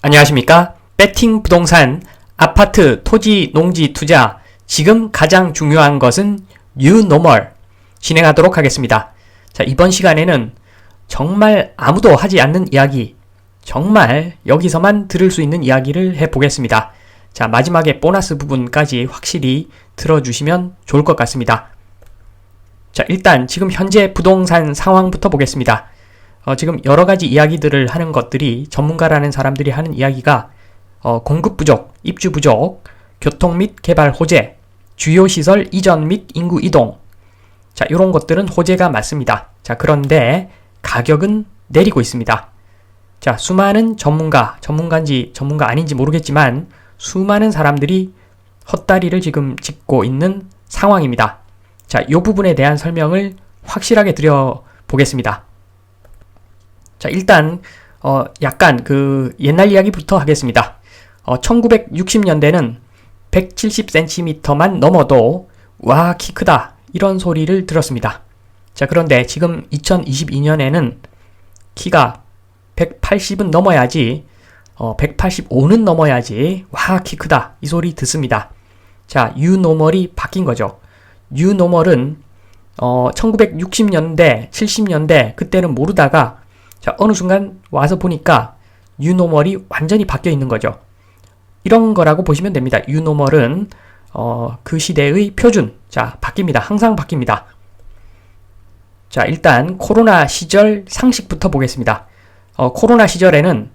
안녕하십니까? 배팅 부동산, 아파트, 토지, 농지 투자, 지금 가장 중요한 것은 New Normal 진행하도록 하겠습니다. 자, 이번 시간에는 정말 아무도 하지 않는 이야기, 정말 여기서만 들을 수 있는 이야기를 해보겠습니다. 자, 마지막에 보너스 부분까지 확실히 들어주시면 좋을 것 같습니다. 자, 일단 지금 현재 부동산 상황부터 보겠습니다. 지금 여러 가지 이야기들을 하는 것들이 전문가라는 사람들이 하는 이야기가 공급 부족, 입주 부족, 교통 및 개발 호재, 주요 시설 이전 및 인구 이동. 자, 이런 것들은 호재가 맞습니다. 자, 그런데 가격은 내리고 있습니다. 자, 수많은 전문가인지 전문가 아닌지 모르겠지만 수많은 사람들이 헛다리를 지금 짚고 있는 상황입니다. 자, 이 부분에 대한 설명을 확실하게 드려보겠습니다. 자, 일단 약간 옛날 이야기부터 하겠습니다. 1960년대는 170cm만 넘어도 와, 키 크다 이런 소리를 들었습니다. 자, 그런데 지금 2022년에는 키가 180은 넘어야지 185는 넘어야지 와, 키 크다 이 소리 듣습니다. 자, 뉴노멀이 바뀐 거죠. 뉴노멀은 1960년대 70년대 그때는 모르다가 자, 어느 순간 와서 보니까 뉴노멀이 완전히 바뀌어 있는 거죠. 이런 거라고 보시면 됩니다. 뉴노멀은 그 시대의 표준. 자, 바뀝니다. 항상 바뀝니다. 자, 일단 코로나 시절 상식부터 보겠습니다. 코로나 시절에는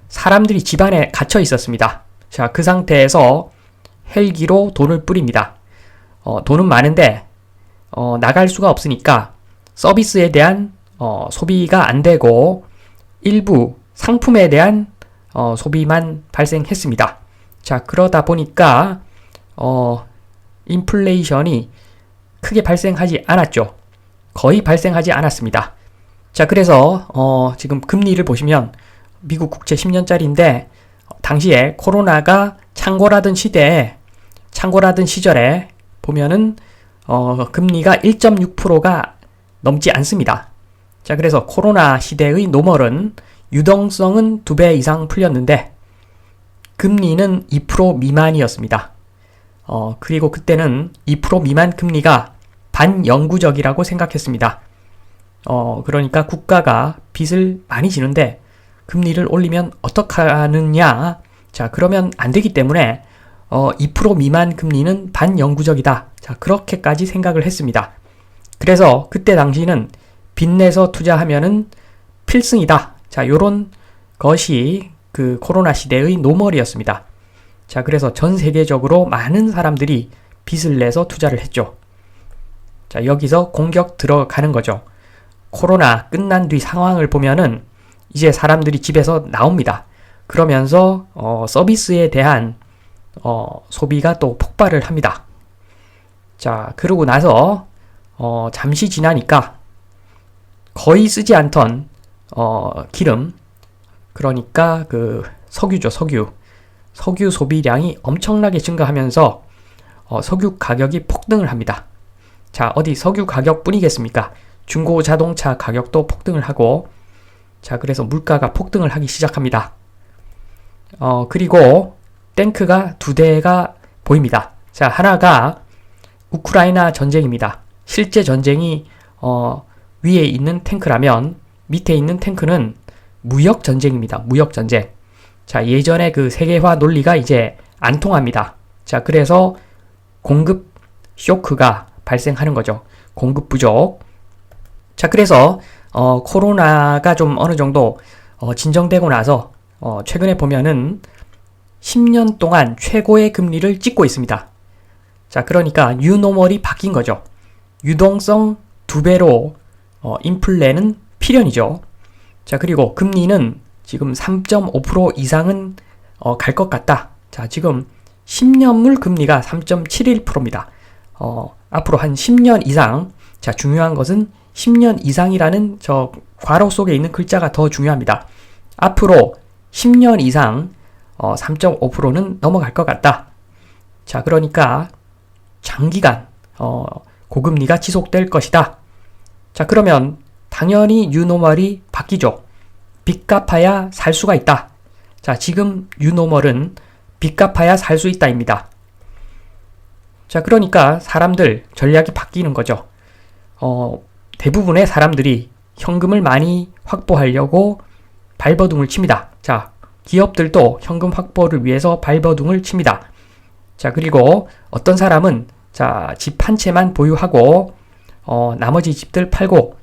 사람들이 집 안에 갇혀 있었습니다. 자, 그 상태에서 헬기로 돈을 뿌립니다. 돈은 많은데 나갈 수가 없으니까 서비스에 대한 소비가 안 되고 일부 상품에 대한 소비만 발생했습니다. 자, 그러다 보니까 인플레이션이 크게 발생하지 않았죠. 거의 발생하지 않았습니다. 자, 그래서 지금 금리를 보시면 미국 국채 10년짜리인데 당시에 코로나가 창궐하던 시절에 보면은 금리가 1.6%가 넘지 않습니다. 자, 그래서 코로나 시대의 노멀은 유동성은 2배 이상 풀렸는데 금리는 2% 미만이었습니다. 그리고 그때는 2% 미만 금리가 반영구적이라고 생각했습니다. 그러니까 국가가 빚을 많이 지는데 금리를 올리면 어떡하느냐? 자, 그러면 안 되기 때문에 2% 미만 금리는 반영구적이다. 자, 그렇게까지 생각을 했습니다. 그래서 그때 당시는 빚내서 투자하면은 필승이다. 자, 요런 것이 그 코로나 시대의 노멀이었습니다. 자, 그래서 전 세계적으로 많은 사람들이 빚을 내서 투자를 했죠. 자, 여기서 공격 들어가는 거죠. 코로나 끝난 뒤 상황을 보면은 이제 사람들이 집에서 나옵니다. 그러면서 서비스에 대한 소비가 또 폭발을 합니다. 자, 그러고 나서 잠시 지나니까 거의 쓰지 않던 기름, 그러니까 그 석유죠. 석유 소비량이 엄청나게 증가하면서 석유 가격이 폭등을 합니다. 자, 어디 석유 가격뿐이겠습니까? 중고 자동차 가격도 폭등을 하고, 자, 그래서 물가가 폭등을 하기 시작합니다. 그리고 탱크가 2대가 보입니다. 자, 하나가 우크라이나 전쟁입니다. 실제 전쟁이 위에 있는 탱크라면 밑에 있는 탱크는 무역 전쟁입니다. 무역 전쟁. 자, 예전에 그 세계화 논리가 이제 안 통합니다. 자, 그래서 공급 쇼크가 발생하는 거죠. 공급 부족. 자, 그래서 코로나가 좀 어느 정도 진정되고 나서 최근에 보면은 10년 동안 최고의 금리를 찍고 있습니다. 자, 그러니까 뉴노멀이 바뀐 거죠. 유동성 2배로 인플레는 필연이죠. 자, 그리고 금리는 지금 3.5% 이상은 갈 것 같다. 자, 지금 10년물 금리가 3.71%입니다. 앞으로 한 10년 이상, 자, 중요한 것은 10년 이상이라는 저 괄호 속에 있는 글자가 더 중요합니다. 앞으로 10년 이상 3.5%는 넘어갈 것 같다. 자, 그러니까 장기간 고금리가 지속될 것이다. 자, 그러면 당연히 뉴노멀이 바뀌죠. 빚 갚아야 살 수가 있다. 자, 지금 뉴노멀은 빚 갚아야 살 수 있다입니다. 자, 그러니까 사람들 전략이 바뀌는 거죠. 대부분의 사람들이 현금을 많이 확보하려고 발버둥을 칩니다. 자, 기업들도 현금 확보를 위해서 발버둥을 칩니다. 자, 그리고 어떤 사람은 자, 집 한 채만 보유하고 나머지 집들 팔고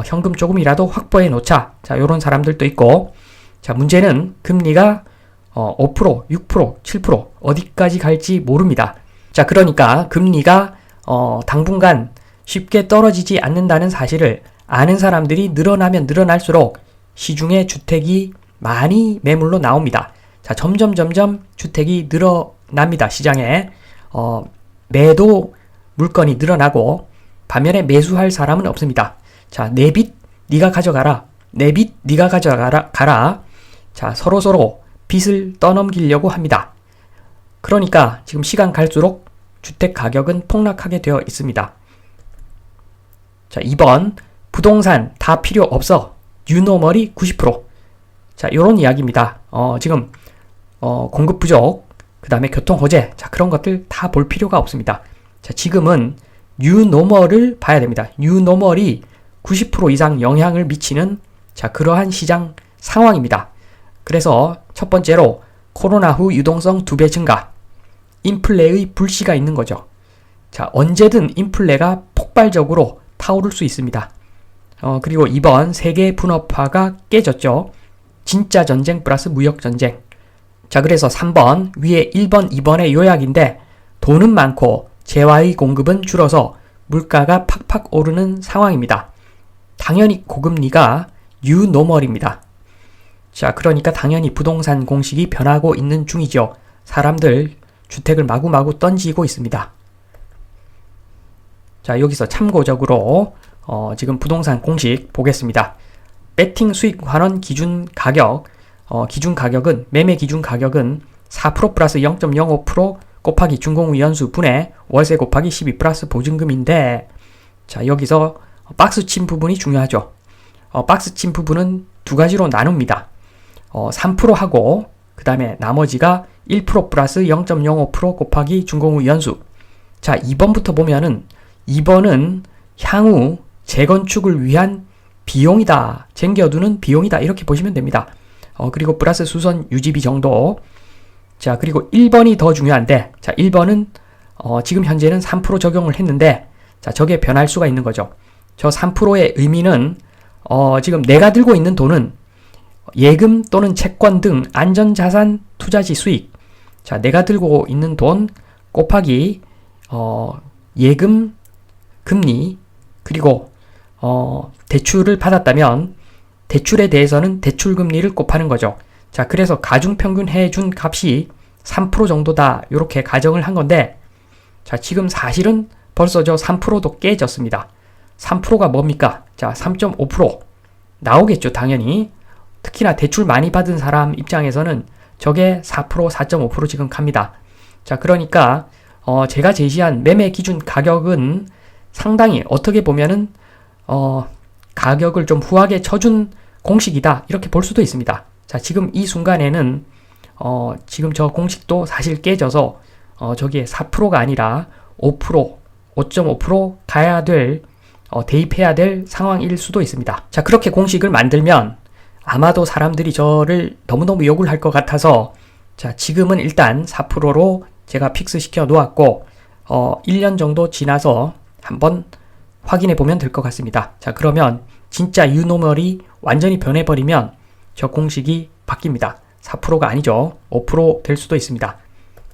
현금 조금이라도 확보해 놓자. 자, 요런 사람들도 있고, 자, 문제는 금리가 5%, 6%, 7% 어디까지 갈지 모릅니다. 자, 그러니까 금리가 당분간 쉽게 떨어지지 않는다는 사실을 아는 사람들이 늘어나면 늘어날수록 시중에 주택이 많이 매물로 나옵니다. 자, 점점 주택이 늘어납니다. 시장에 매도 물건이 늘어나고 반면에 매수할 사람은 없습니다. 자, 내 빚 네가 가져가라. 내 빚 네가 가져가라. 자, 서로 빚을 떠넘기려고 합니다. 그러니까 지금 시간 갈수록 주택 가격은 폭락하게 되어 있습니다. 자, 2번 부동산 다 필요 없어. 뉴노멀이 90%. 자, 요런 이야기입니다. 지금 공급 부족, 그 다음에 교통 호재, 자, 그런 것들 다 볼 필요가 없습니다. 자, 지금은 뉴노멀을 봐야 됩니다. 뉴노멀이 90% 이상 영향을 미치는 자, 그러한 시장 상황입니다. 그래서 첫 번째로 코로나 후 유동성 2배 증가, 인플레의 불씨가 있는 거죠. 자, 언제든 인플레가 폭발적으로 타오를 수 있습니다. 그리고 2번 세계 분업화가 깨졌죠. 진짜 전쟁 플러스 무역 전쟁. 자, 그래서 3번 위에 1번, 2번의 요약인데 돈은 많고 재화의 공급은 줄어서 물가가 팍팍 오르는 상황입니다. 당연히 고금리가 뉴노멀입니다. 자, 그러니까 당연히 부동산 공식이 변하고 있는 중이죠. 사람들 주택을 마구마구 던지고 있습니다. 자, 여기서 참고적으로 지금 부동산 공식 보겠습니다. 배팅 수익 환원 기준 가격, 기준 가격은 매매 기준 가격은 4% 플러스 0.05% 곱하기 준공후 연수 분의 월세 곱하기 12 플러스 보증금인데, 자, 여기서 박스 친 부분이 중요하죠. 박스 친 부분은 두 가지로 나눕니다. 3% 하고 그 다음에 나머지가 1% 플러스 0.05% 곱하기 준공후 연수. 자, 2번부터 보면은 2번은 향후 재건축을 위한 비용이다. 쟁겨두는 비용이다. 이렇게 보시면 됩니다. 그리고 플러스 수선 유지비 정도. 자, 그리고 1번이 더 중요한데, 자, 1번은 지금 현재는 3% 적용을 했는데, 자, 저게 변할 수가 있는 거죠. 저 3%의 의미는 지금 내가 들고 있는 돈은 예금 또는 채권 등 안전자산 투자지 수익. 자, 내가 들고 있는 돈 곱하기 예금 금리, 그리고 대출을 받았다면 대출에 대해서는 대출금리를 곱하는 거죠. 자, 그래서 가중평균 해준 값이 3% 정도다. 이렇게 가정을 한 건데, 자, 지금 사실은 벌써 저 3%도 깨졌습니다. 3%가 뭡니까? 자, 3.5% 나오겠죠, 당연히. 특히나 대출 많이 받은 사람 입장에서는 저게 4%, 4.5% 지금 갑니다. 자, 그러니까 제가 제시한 매매 기준 가격은 상당히 어떻게 보면은 가격을 좀 후하게 쳐준 공식이다. 이렇게 볼 수도 있습니다. 자, 지금 이 순간에는 지금 저 공식도 사실 깨져서 저기에 4%가 아니라 5%, 5.5% 가야 될 대입해야 될 상황일 수도 있습니다. 자, 그렇게 공식을 만들면 아마도 사람들이 저를 너무너무 욕을 할 것 같아서, 자, 지금은 일단 4%로 제가 픽스 시켜 놓았고 1년 정도 지나서 한번 확인해 보면 될 것 같습니다. 자, 그러면 진짜 유노멀이 완전히 변해버리면 저 공식이 바뀝니다. 4%가 아니죠. 5% 될 수도 있습니다.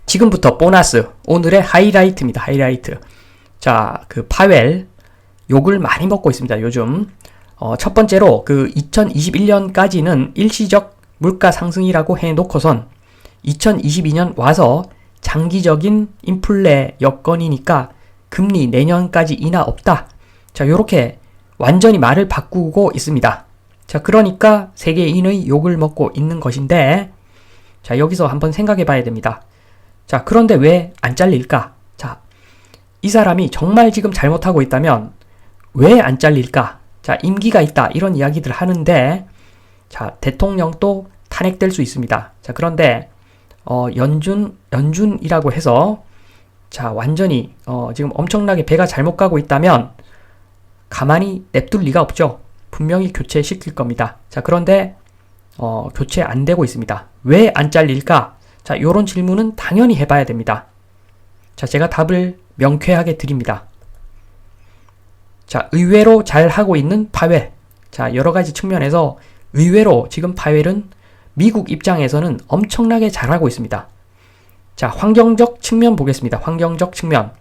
지금부터 보너스, 오늘의 하이라이트입니다. 하이라이트. 자, 그 파웰 욕을 많이 먹고 있습니다. 요즘. 첫 번째로 그 2021년까지는 일시적 물가 상승이라고 해놓고선 2022년 와서 장기적인 인플레 여건이니까 금리 내년까지 인하 없다. 자, 요렇게 완전히 말을 바꾸고 있습니다. 자, 그러니까 세계인의 욕을 먹고 있는 것인데, 자, 여기서 한번 생각해 봐야 됩니다. 자, 그런데 왜 안 잘릴까? 자, 이 사람이 정말 지금 잘못하고 있다면 왜 안 잘릴까? 자, 임기가 있다. 이런 이야기들 하는데, 자, 대통령도 탄핵될 수 있습니다. 자, 그런데 연준이라고 해서 자, 완전히 지금 엄청나게 배가 잘못 가고 있다면 가만히 냅둘 리가 없죠. 분명히 교체시킬 겁니다. 자, 그런데 교체 안 되고 있습니다. 왜 안 잘릴까? 자, 요런 질문은 당연히 해봐야 됩니다. 자, 제가 답을 명쾌하게 드립니다. 자, 의외로 잘 하고 있는 파웰. 자, 여러 가지 측면에서 의외로 지금 파웰은 미국 입장에서는 엄청나게 잘하고 있습니다. 자, 환경적 측면 보겠습니다. 환경적 측면.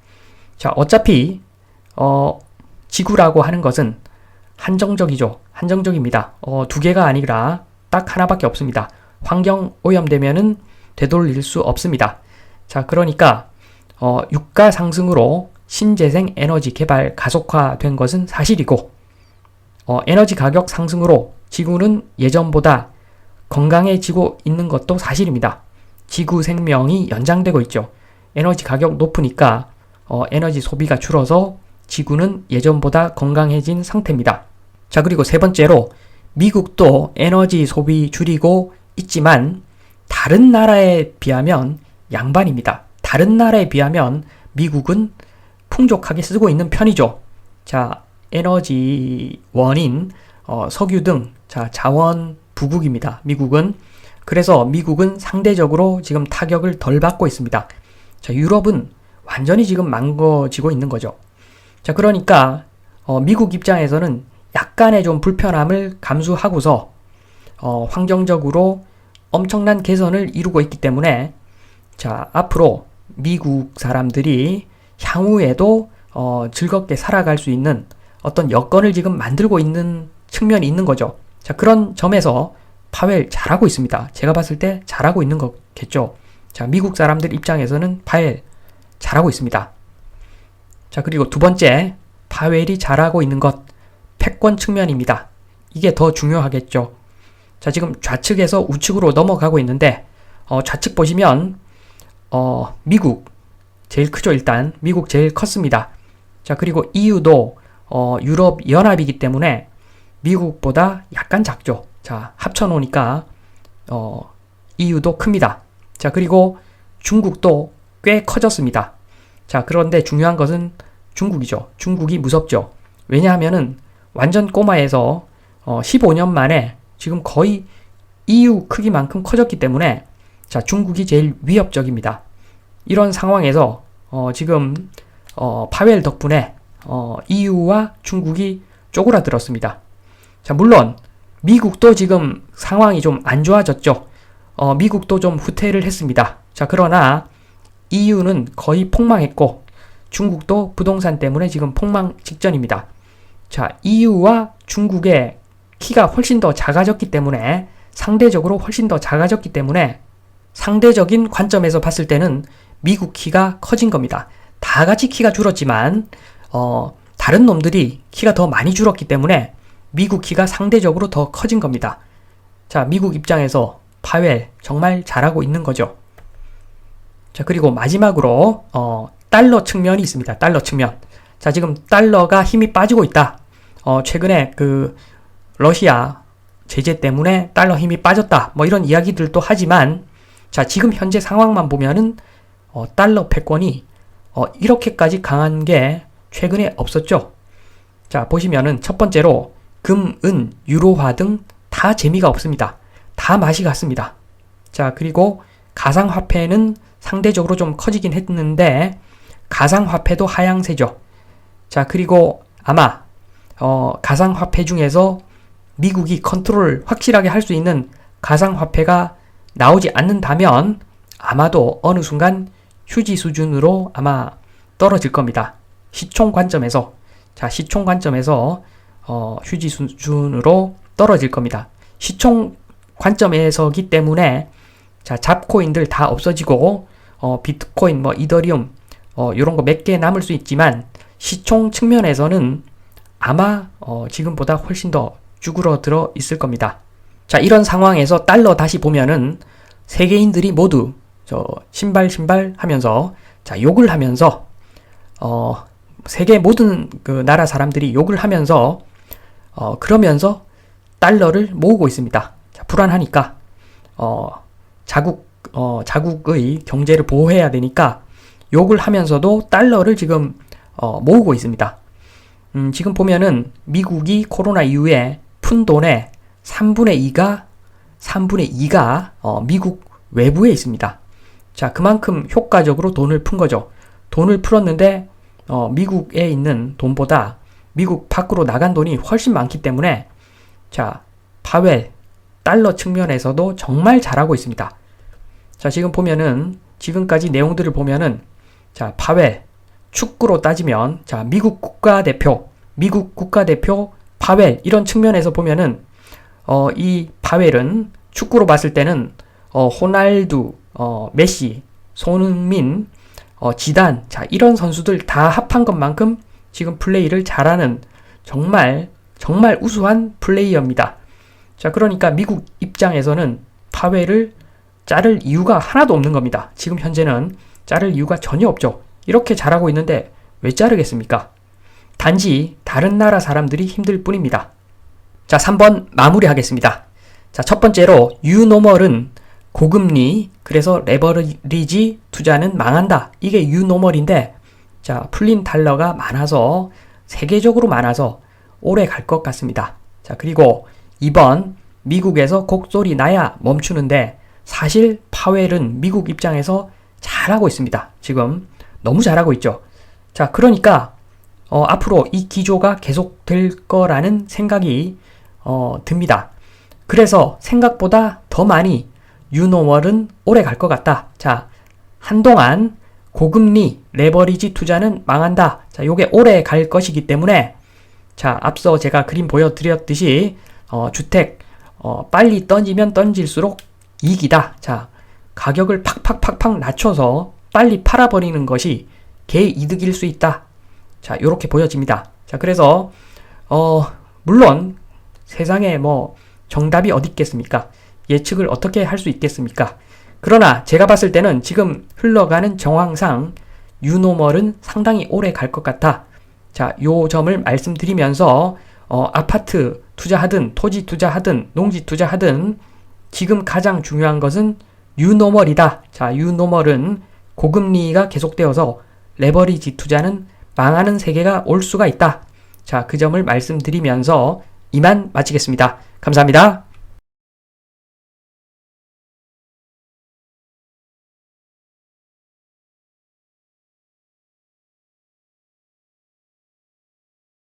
자, 어차피 지구라고 하는 것은 한정적이죠. 한정적입니다. 두 개가 아니라 딱 하나밖에 없습니다. 환경 오염되면은 되돌릴 수 없습니다. 자, 그러니까 유가 상승으로 신재생 에너지 개발 가속화된 것은 사실이고 에너지 가격 상승으로 지구는 예전보다 건강해지고 있는 것도 사실입니다. 지구 생명이 연장되고 있죠. 에너지 가격 높으니까 에너지 소비가 줄어서 지구는 예전보다 건강해진 상태입니다. 자, 그리고 세 번째로 미국도 에너지 소비 줄이고 있지만 다른 나라에 비하면 양반입니다. 다른 나라에 비하면 미국은 풍족하게 쓰고 있는 편이죠. 자, 에너지 원인 석유 등 자, 자원 부국입니다. 미국은. 그래서 미국은 상대적으로 지금 타격을 덜 받고 있습니다. 자, 유럽은 완전히 지금 망가지고 있는 거죠. 자, 그러니까 미국 입장에서는 약간의 좀 불편함을 감수하고서 환경적으로 엄청난 개선을 이루고 있기 때문에 자, 앞으로 미국 사람들이 향후에도 즐겁게 살아갈 수 있는 어떤 여건을 지금 만들고 있는 측면이 있는 거죠. 자, 그런 점에서 파웰 잘하고 있습니다. 제가 봤을 때 잘하고 있는 거겠죠. 자, 미국 사람들 입장에서는 파웰 잘하고 있습니다. 자, 그리고 두 번째, 파웰이 잘하고 있는 것, 패권 측면입니다. 이게 더 중요하겠죠. 자, 지금 좌측에서 우측으로 넘어가고 있는데 좌측 보시면 미국 제일 크죠. 일단 미국 제일 컸습니다. 자, 그리고 EU도 유럽 연합이기 때문에 미국보다 약간 작죠. 자, 합쳐놓으니까 EU도 큽니다. 자, 그리고 중국도 꽤 커졌습니다. 자, 그런데 중요한 것은 중국이죠. 중국이 무섭죠. 왜냐하면은 완전 꼬마에서 15년 만에 지금 거의 EU 크기만큼 커졌기 때문에 자, 중국이 제일 위협적입니다. 이런 상황에서 지금 파웰 덕분에 EU와 중국이 쪼그라들었습니다. 자, 물론 미국도 지금 상황이 좀 안 좋아졌죠. 미국도 좀 후퇴를 했습니다. 자, 그러나 EU는 거의 폭망했고 중국도 부동산 때문에 지금 폭망 직전입니다. 자, EU와 중국의 키가 훨씬 더 작아졌기 때문에 상대적으로 훨씬 더 작아졌기 때문에 상대적인 관점에서 봤을 때는 미국 키가 커진 겁니다. 다 같이 키가 줄었지만 다른 놈들이 키가 더 많이 줄었기 때문에 미국 키가 상대적으로 더 커진 겁니다. 자, 미국 입장에서 파웰 정말 잘하고 있는 거죠. 자, 그리고 마지막으로 달러 측면이 있습니다. 달러 측면. 자, 지금 달러가 힘이 빠지고 있다. 최근에 그 러시아 제재 때문에 달러 힘이 빠졌다. 뭐 이런 이야기들도 하지만 자, 지금 현재 상황만 보면은 달러 패권이 이렇게까지 강한 게 최근에 없었죠. 자, 보시면은 첫 번째로 금, 은, 유로화 등 다 재미가 없습니다. 다 맛이 같습니다. 자, 그리고 가상화폐는 상대적으로 좀 커지긴 했는데 가상화폐도 하향세죠. 자, 그리고 아마 가상화폐 중에서 미국이 컨트롤 확실하게 할 수 있는 가상화폐가 나오지 않는다면 아마도 어느 순간 휴지 수준으로 아마 떨어질 겁니다. 시총 관점에서. 자, 시총 관점에서 휴지 수준으로 떨어질 겁니다. 시총 관점에서기 때문에 자, 잡코인들 다 없어지고 비트코인, 뭐 이더리움 이런 거 몇 개 남을 수 있지만 시총 측면에서는 아마 지금보다 훨씬 더 쭈그러들어 있을 겁니다. 자, 이런 상황에서 달러 다시 보면은 세계인들이 모두 신발 하면서 자, 욕을 하면서 세계 모든 그 나라 사람들이 욕을 하면서 그러면서 달러를 모으고 있습니다. 자, 불안하니까 자국의 경제를 보호해야 되니까 욕을 하면서도 달러를 지금 모으고 있습니다. 지금 보면은 미국이 코로나 이후에 푼 돈의 3분의 2가 미국 외부에 있습니다. 자, 그만큼 효과적으로 돈을 푼 거죠. 돈을 풀었는데 미국에 있는 돈보다 미국 밖으로 나간 돈이 훨씬 많기 때문에 자, 파웰 달러 측면에서도 정말 잘하고 있습니다. 자, 지금 보면은 지금까지 내용들을 보면은 자, 파웰 축구로 따지면 자, 미국 국가대표 파웰 이런 측면에서 보면은 이 파웰은 축구로 봤을 때는 호날두, 메시, 손흥민, 지단 자, 이런 선수들 다 합한 것만큼 지금 플레이를 잘하는 정말 우수한 플레이어입니다. 자, 그러니까 미국 입장에서는 파웰을 자를 이유가 하나도 없는 겁니다. 지금 현재는 자를 이유가 전혀 없죠. 이렇게 잘하고 있는데 왜 자르겠습니까? 단지 다른 나라 사람들이 힘들 뿐입니다. 자, 3번 마무리하겠습니다. 자, 첫 번째로 유노멀은 고금리, 그래서 레버리지 투자는 망한다. 이게 유노멀인데 자, 풀린 달러가 많아서 세계적으로 많아서 오래 갈 것 같습니다. 자, 그리고 2번 미국에서 곡소리 나야 멈추는데 사실 파웰은 미국 입장에서 잘하고 있습니다. 지금 너무 잘하고 있죠. 자, 그러니까 앞으로 이 기조가 계속될 거라는 생각이 듭니다. 그래서 생각보다 더 많이 유노멀은 오래 갈 것 같다. 자, 한동안 고금리 레버리지 투자는 망한다. 자, 요게 오래 갈 것이기 때문에 자, 앞서 제가 그림 보여드렸듯이 주택 빨리 던지면 던질수록 이익이다. 자, 가격을 팍팍팍팍 낮춰서 빨리 팔아버리는 것이 개이득일 수 있다. 자, 요렇게 보여집니다. 자, 그래서 물론 세상에 뭐 정답이 어디 있겠습니까? 예측을 어떻게 할 수 있겠습니까? 그러나 제가 봤을 때는 지금 흘러가는 정황상 유노멀은 상당히 오래 갈 것 같아. 자, 요 점을 말씀드리면서 아파트 투자하든 토지 투자하든 농지 투자하든 지금 가장 중요한 것은 유노멀이다. 자, 유노멀은 고금리가 계속되어서 레버리지 투자는 망하는 세계가 올 수가 있다. 자, 그 점을 말씀드리면서 이만 마치겠습니다. 감사합니다.